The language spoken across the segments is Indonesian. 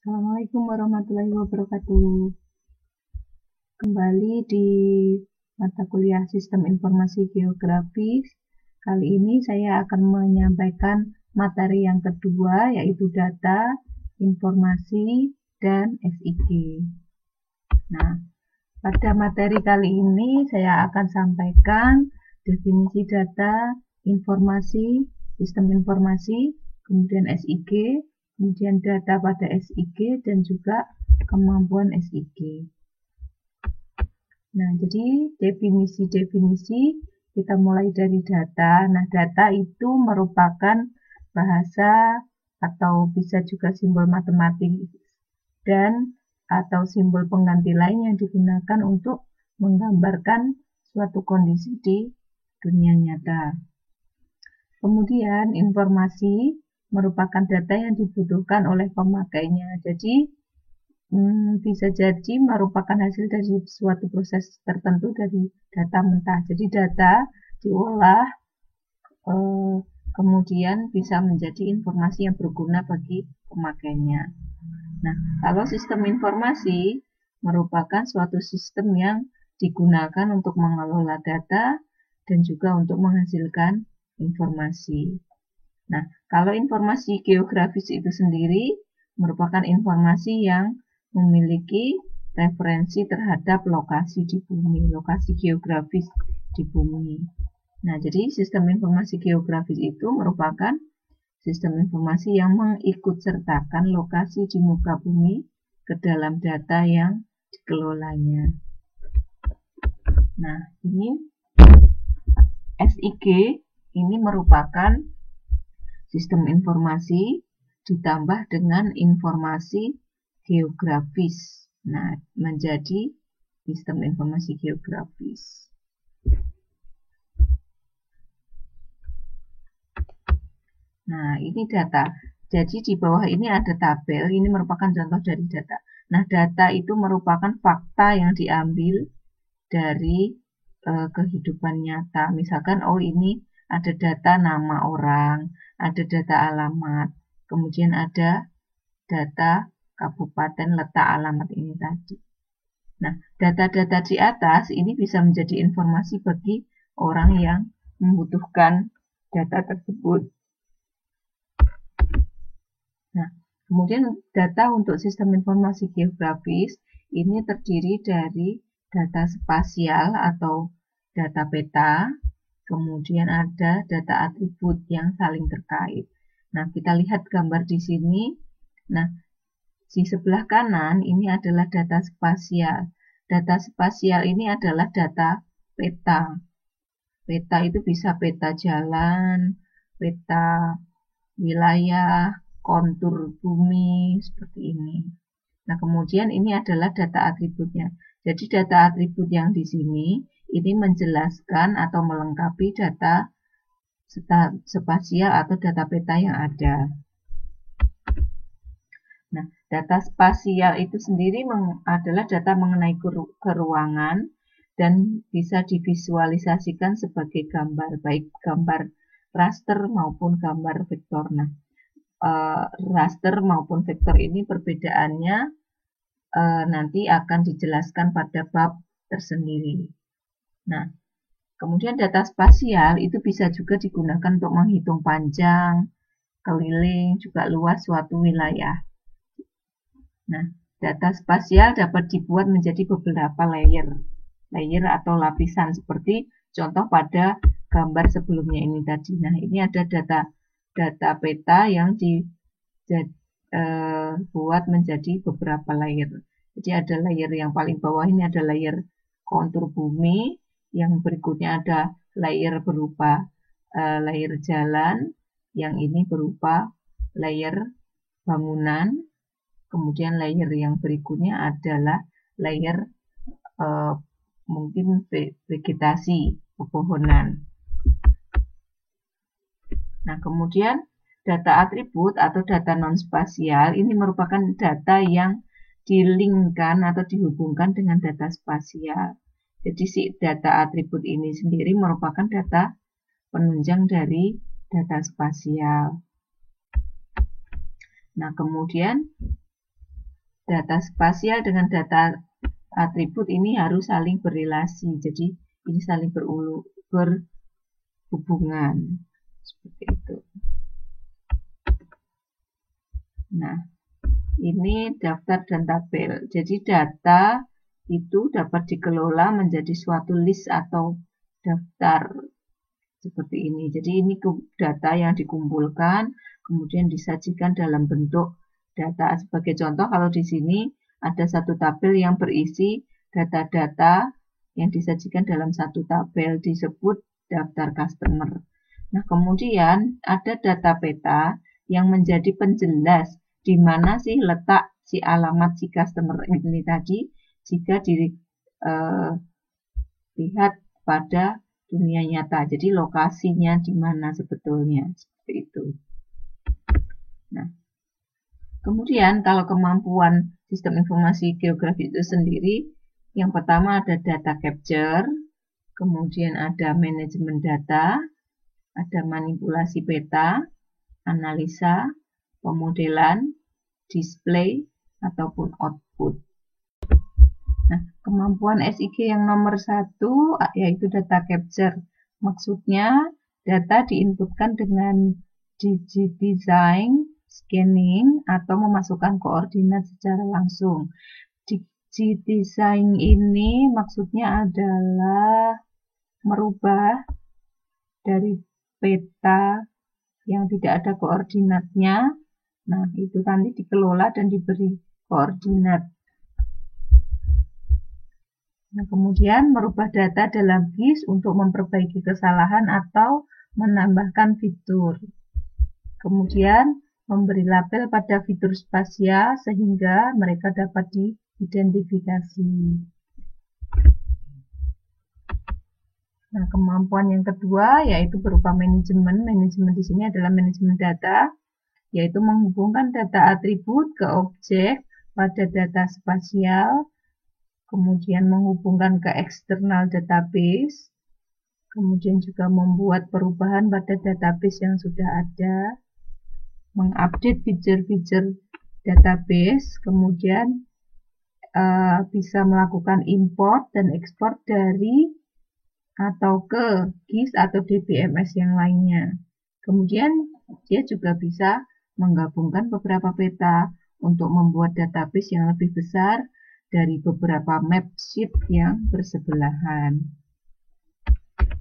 Assalamualaikum warahmatullahi wabarakatuh. Kembali di mata kuliah Sistem Informasi Geografis. Kali ini saya akan menyampaikan materi yang kedua, yaitu data, informasi, dan SIG. Nah, pada materi kali ini saya akan sampaikan definisi data, informasi, sistem informasi, kemudian SIG, kemudian data pada SIG, dan juga kemampuan SIG. Nah, jadi definisi-definisi kita mulai dari data. Nah, data itu merupakan bahasa atau bisa juga simbol matematik dan atau simbol pengganti lain yang digunakan untuk menggambarkan suatu kondisi di dunia nyata. Kemudian informasi merupakan data yang dibutuhkan oleh pemakainya. Jadi bisa jadi merupakan hasil dari suatu proses tertentu dari data mentah. Jadi data diolah, kemudian bisa menjadi informasi yang berguna bagi pemakainya. Nah, kalau sistem informasi merupakan suatu sistem yang digunakan untuk mengelola data dan juga untuk menghasilkan informasi. Nah, kalau informasi geografis itu sendiri merupakan informasi yang memiliki referensi terhadap lokasi di bumi, lokasi geografis di bumi. Nah, jadi sistem informasi geografis itu merupakan sistem informasi yang mengikutsertakan lokasi di muka bumi ke dalam data yang dikelolanya. Nah, ini SIG ini merupakan sistem informasi ditambah dengan informasi geografis. Nah, menjadi sistem informasi geografis. Nah, ini data. Jadi di bawah ini ada tabel, ini merupakan contoh dari data. Nah, data itu merupakan fakta yang diambil dari kehidupan nyata. Misalkan, oh ini ada data nama orang, ada data alamat, kemudian ada data kabupaten letak alamat ini tadi. Nah, data-data di atas ini bisa menjadi informasi bagi orang yang membutuhkan data tersebut. Nah, kemudian data untuk sistem informasi geografis ini terdiri dari data spasial atau data peta, kemudian ada data atribut yang saling terkait. Nah, kita lihat gambar di sini. Nah, di sebelah kanan ini adalah data spasial. Data spasial ini adalah data peta. Peta itu bisa peta jalan, peta wilayah, kontur bumi, seperti ini. Nah, kemudian ini adalah data atributnya. Jadi data atribut yang di sini ini menjelaskan atau melengkapi data spasial atau data peta yang ada. Nah, data spasial itu sendiri adalah data mengenai keruangan dan bisa divisualisasikan sebagai gambar, baik gambar raster maupun gambar vektor. Nah, raster maupun vektor ini perbedaannya nanti akan dijelaskan pada bab tersendiri. Nah, kemudian data spasial itu bisa juga digunakan untuk menghitung panjang, keliling, juga luas suatu wilayah. Nah, data spasial dapat dibuat menjadi beberapa layer atau lapisan seperti contoh pada gambar sebelumnya ini tadi. Nah, ini ada data peta yang dibuat menjadi beberapa layer. Jadi ada layer yang paling bawah ini ada layer kontur bumi, yang berikutnya ada layer berupa layer jalan, yang ini berupa layer bangunan, kemudian layer yang berikutnya adalah layer mungkin vegetasi, pepohonan. Nah, kemudian data atribut atau data non-spasial ini merupakan data yang dilingkan atau dihubungkan dengan data spasial. Jadi si data atribut ini sendiri merupakan data penunjang dari data spasial. Nah, kemudian data spasial dengan data atribut ini harus saling berrelasi. Jadi ini saling berhubungan. Seperti itu. Nah, ini daftar dan tabel. Jadi data itu dapat dikelola menjadi suatu list atau daftar seperti ini. Jadi ini data yang dikumpulkan, kemudian disajikan dalam bentuk data. Sebagai contoh, kalau di sini ada satu tabel yang berisi data-data yang disajikan dalam satu tabel, disebut daftar customer. Nah, kemudian ada data peta yang menjadi penjelas di mana sih letak si alamat si customer ini tadi jika dilihat pada dunia nyata. Jadi lokasinya di mana sebetulnya, seperti itu. Nah, kemudian kalau kemampuan sistem informasi geografi itu sendiri, yang pertama ada data capture, kemudian ada manajemen data, ada manipulasi peta, analisa, pemodelan, display, ataupun output. Nah, kemampuan SIG yang nomor 1 yaitu data capture. Maksudnya data diinputkan dengan digidesign, scanning, atau memasukkan koordinat secara langsung. Digidesign ini maksudnya adalah merubah dari peta yang tidak ada koordinatnya. Nah, itu nanti dikelola dan diberi koordinat. Nah, kemudian merubah data dalam GIS untuk memperbaiki kesalahan atau menambahkan fitur. Kemudian memberi label pada fitur spasial sehingga mereka dapat diidentifikasi. Nah, kemampuan yang kedua yaitu berupa manajemen. Manajemen di sini adalah manajemen data, yaitu menghubungkan data atribut ke objek pada data spasial, kemudian menghubungkan ke eksternal database, kemudian juga membuat perubahan pada database yang sudah ada, mengupdate fitur-fitur database, kemudian bisa melakukan import dan ekspor dari atau ke GIS atau DBMS yang lainnya. Kemudian dia juga bisa menggabungkan beberapa peta untuk membuat database yang lebih besar dari beberapa map sheet yang bersebelahan.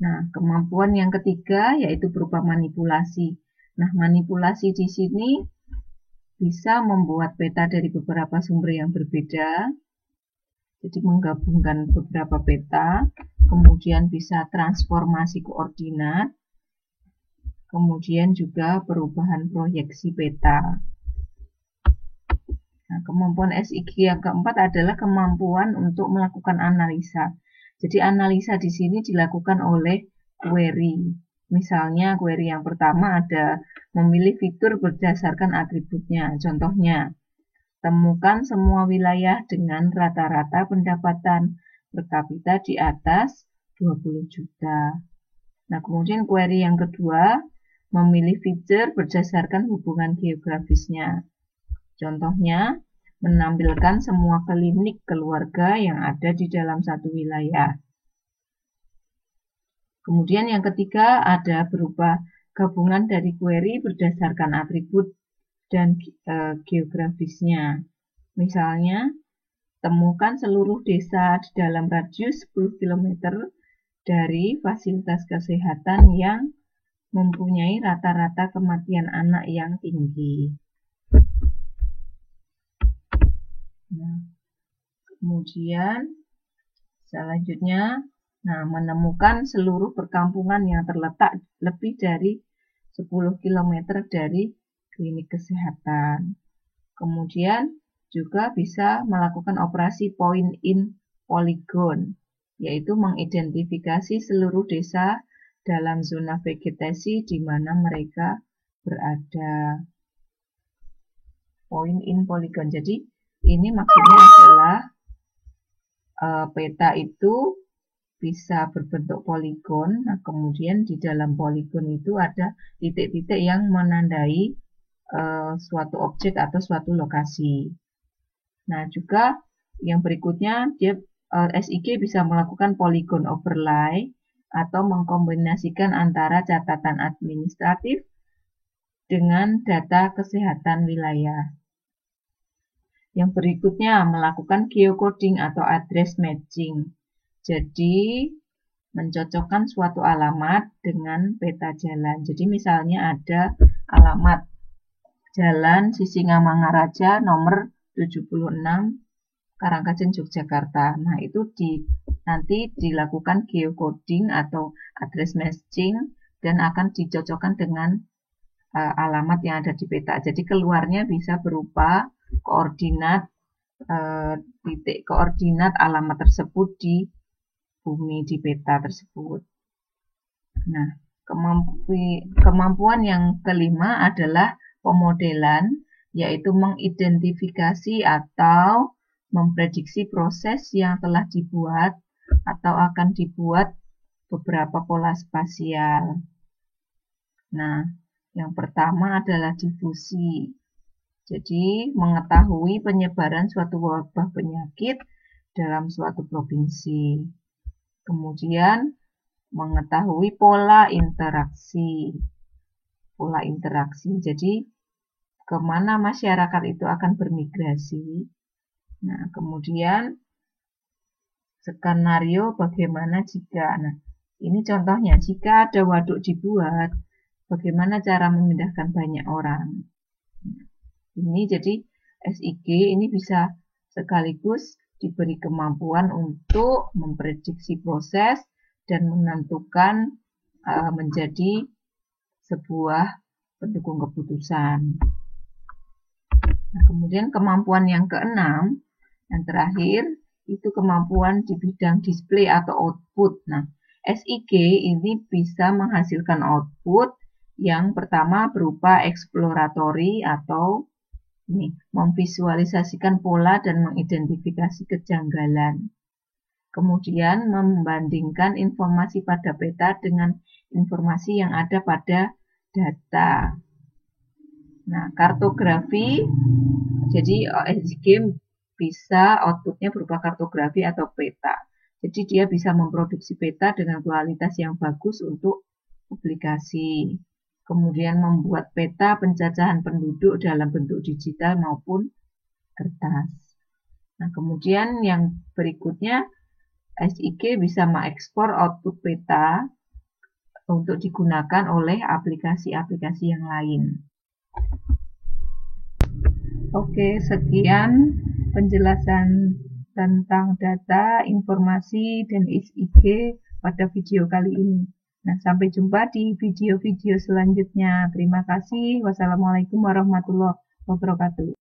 Nah, kemampuan yang ketiga yaitu berupa manipulasi. Nah, manipulasi di sini bisa membuat peta dari beberapa sumber yang berbeda. Jadi menggabungkan beberapa peta, kemudian bisa transformasi koordinat, kemudian juga perubahan proyeksi peta. Nah, kemampuan SIG yang keempat adalah kemampuan untuk melakukan analisa. Jadi analisa di sini dilakukan oleh query. Misalnya query yang pertama ada memilih fitur berdasarkan atributnya. Contohnya, temukan semua wilayah dengan rata-rata pendapatan per kapita di atas 20 juta. Nah, kemudian query yang kedua, memilih fitur berdasarkan hubungan geografisnya. Contohnya, menampilkan semua klinik keluarga yang ada di dalam satu wilayah. Kemudian yang ketiga, ada berupa gabungan dari query berdasarkan atribut dan geografisnya. Misalnya, temukan seluruh desa di dalam radius 10 km dari fasilitas kesehatan yang mempunyai rata-rata kematian anak yang tinggi. Nah, kemudian selanjutnya, menemukan seluruh perkampungan yang terletak lebih dari 10 km dari klinik kesehatan. Kemudian juga bisa melakukan operasi point in polygon, yaitu mengidentifikasi seluruh desa dalam zona vegetasi di mana mereka berada. Point in polygon. Jadi ini maksudnya adalah peta itu bisa berbentuk poligon. Nah, kemudian di dalam poligon itu ada titik-titik yang menandai suatu objek atau suatu lokasi. Nah, juga yang berikutnya dia SIG bisa melakukan polygon overlay atau mengkombinasikan antara catatan administratif dengan data kesehatan wilayah. Yang berikutnya melakukan geocoding atau address matching. Jadi mencocokkan suatu alamat dengan peta jalan. Jadi misalnya ada alamat Jalan Sisingamangaraja nomor 76 Karangkajeng Yogyakarta. Nah, itu nanti dilakukan geocoding atau address matching dan akan dicocokkan dengan alamat yang ada di peta. Jadi keluarnya bisa berupa koordinat titik koordinat alamat tersebut di bumi di peta tersebut. Nah, kemampuan yang kelima adalah pemodelan, yaitu mengidentifikasi atau memprediksi proses yang telah dibuat atau akan dibuat beberapa pola spasial. Nah, yang pertama adalah difusi. Jadi, mengetahui penyebaran suatu wabah penyakit dalam suatu provinsi. Kemudian, mengetahui pola interaksi. Pola interaksi. Jadi, kemana masyarakat itu akan bermigrasi. Nah, kemudian skenario bagaimana jika. Nah, ini contohnya, jika ada waduk dibuat, bagaimana cara memindahkan banyak orang. Ini jadi SIG ini bisa sekaligus diberi kemampuan untuk memprediksi proses dan menentukan menjadi sebuah pendukung keputusan. Nah, kemudian kemampuan yang keenam, yang terakhir, itu kemampuan di bidang display atau output. Nah, SIG ini bisa menghasilkan output yang pertama berupa exploratory atau memvisualisasikan pola dan mengidentifikasi kejanggalan. Kemudian membandingkan informasi pada peta dengan informasi yang ada pada data. Nah, kartografi, jadi SIG bisa outputnya berupa kartografi atau peta. Jadi dia bisa memproduksi peta dengan kualitas yang bagus untuk publikasi. Kemudian membuat peta pencacahan penduduk dalam bentuk digital maupun kertas. Nah, kemudian yang berikutnya SIG bisa mengekspor output peta untuk digunakan oleh aplikasi-aplikasi yang lain. Oke, sekian penjelasan tentang data, informasi, dan SIG pada video kali ini. Nah, sampai jumpa di video-video selanjutnya. Terima kasih. Wassalamualaikum warahmatullahi wabarakatuh.